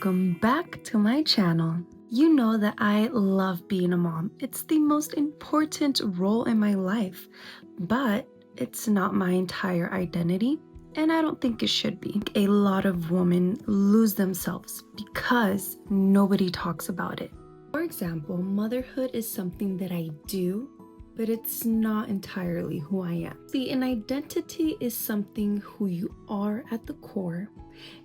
welcome back to my channel. You know that I love being a mom. It's the most important role in my life, but it's not my entire identity, and I don't think it should be. A lot of women lose themselves because nobody talks about it. For example, motherhood is something that I do, but it's not entirely who I am. See, an identity is something who you are at the core,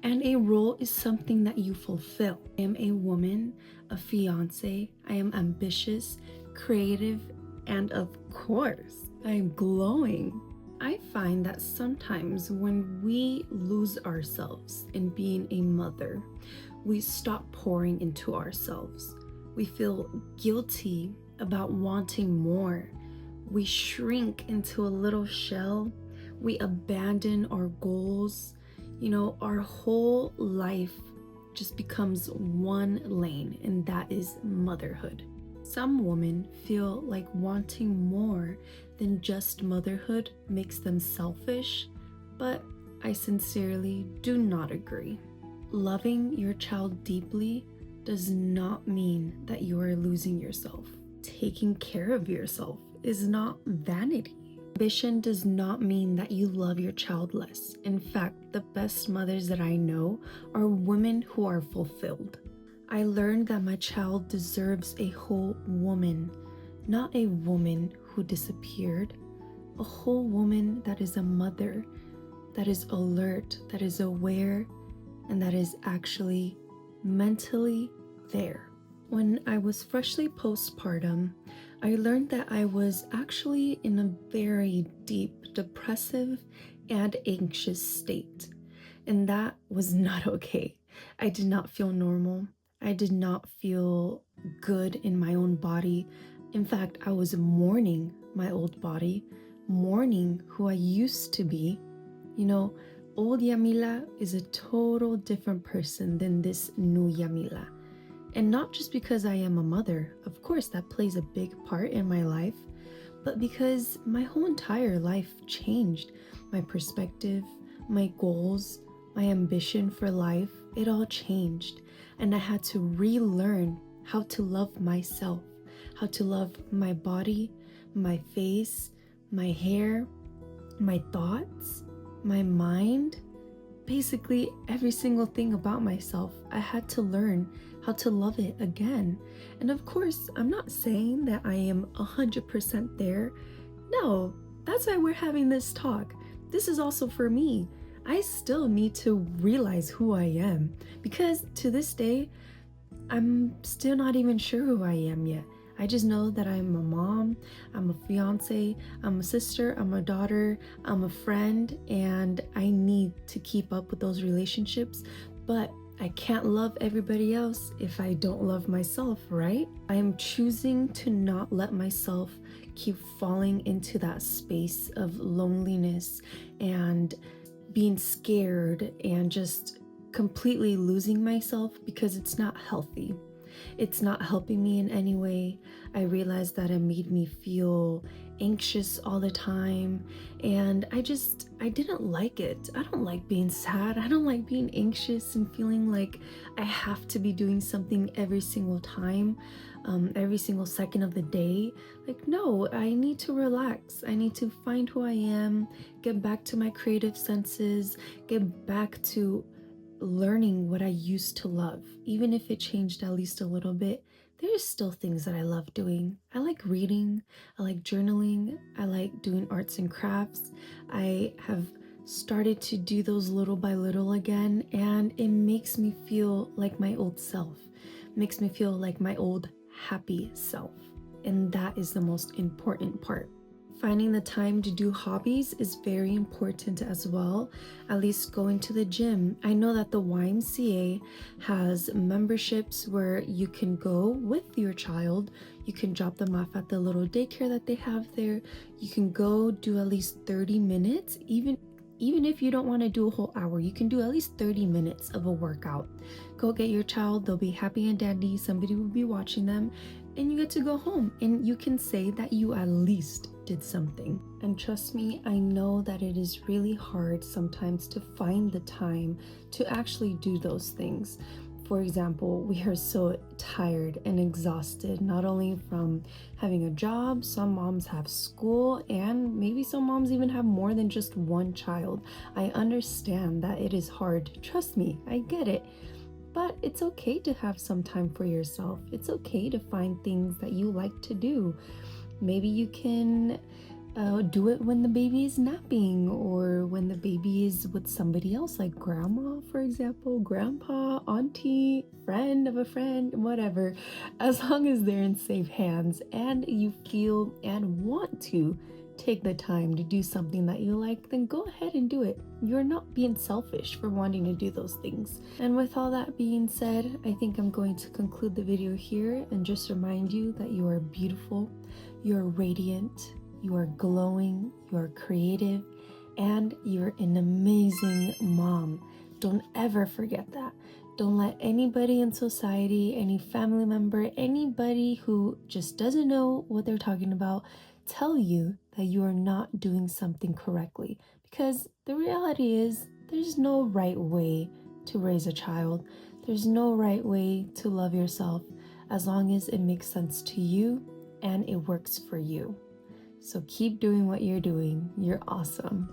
and a role is something that you fulfill. I am a woman, a fiance, I am ambitious, creative, and of course, I am glowing. I find that sometimes when we lose ourselves in being a mother, we stop pouring into ourselves. We feel guilty about wanting more. We shrink into a little shell. We abandon our goals. Our whole life just becomes one lane, and that is motherhood. Some women feel like wanting more than just motherhood makes them selfish, but I sincerely do not agree. Loving your child deeply does not mean that you are losing yourself. Taking care of yourself is not vanity. Ambition does not mean that you love your child less. In fact, the best mothers that I know are women who are fulfilled. I learned that my child deserves a whole woman, not a woman who disappeared. A whole woman that is a mother, that is alert, that is aware, and that is actually mentally there. When I was freshly postpartum, I learned that I was actually in a very deep, depressive, and anxious state. And that was not okay. I did not feel normal. I did not feel good in my own body. In fact, I was mourning my old body, mourning who I used to be. Old Yamila is a total different person than this new Yamila. And not just because I am a mother, of course that plays a big part in my life, but because my whole entire life changed. My perspective, my goals, my ambition for life, it all changed. And I had to relearn how to love myself, how to love my body, my face, my hair, my thoughts, my mind, basically every single thing about myself. I had to learn how to love it again. And of course, I'm not saying that I am 100% there. No, that's why we're having this talk. This is also for me. I still need to realize who I am, because to this day, I'm still not even sure who I am yet. I just know that I'm a mom, I'm a fiance, I'm a sister, I'm a daughter, I'm a friend, and I need to keep up with those relationships, but I can't love everybody else if I don't love myself, right? I am choosing to not let myself keep falling into that space of loneliness and being scared and just completely losing myself, because it's not healthy. It's not helping me in any way. I realized that it made me feel anxious all the time, and I didn't like it. I don't like being sad. I don't like being anxious and feeling like I have to be doing something every single time, every single second of the day. Like, no, I need to relax. I need to find who I am, get back to my creative senses, get back to learning what I used to love. Even if it changed at least a little bit, there's still things that I love doing. I like reading, I like journaling, I like doing arts and crafts. I have started to do those little by little again, and it makes me feel like my old self. It makes me feel like my old happy self. And that is the most important part. Finding the time to do hobbies is very important as well, at least going to the gym. I know that the YMCA has memberships where you can go with your child. You can drop them off at the little daycare that they have there. You can go do at least 30 minutes, even if you don't want to do a whole hour, you can do at least 30 minutes of a workout. Go get your child, they'll be happy and dandy, somebody will be watching them, and you get to go home and you can say that you at least did something. And trust me, I know that it is really hard sometimes to find the time to actually do those things. For example, we are so tired and exhausted, not only from having a job, some moms have school, and maybe some moms even have more than just one child. I understand that it is hard. Trust me, I get it. But it's okay to have some time for yourself. It's okay to find things that you like to do. Maybe you can do it when the baby is napping or when the baby is with somebody else, like grandma, for example, grandpa, auntie, friend of a friend, whatever. As long as they're in safe hands and you feel and want to take the time to do something that you like, then go ahead and do it. You're not being selfish for wanting to do those things. And with all that being said, I think I'm going to conclude the video here and just remind you that you are beautiful, you're radiant, you are glowing, you are creative, and you're an amazing mom. Don't ever forget that. Don't let anybody in society, any family member, anybody who just doesn't know what they're talking about, tell you that you are not doing something correctly. Because the reality is, there's no right way to raise a child. There's no right way to love yourself as long as it makes sense to you and it works for you. So keep doing what you're doing. You're awesome.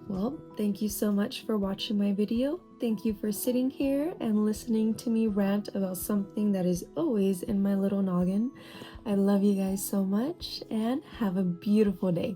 Well, thank you so much for watching my video. Thank you for sitting here and listening to me rant about something that is always in my little noggin. I love you guys so much and have a beautiful day.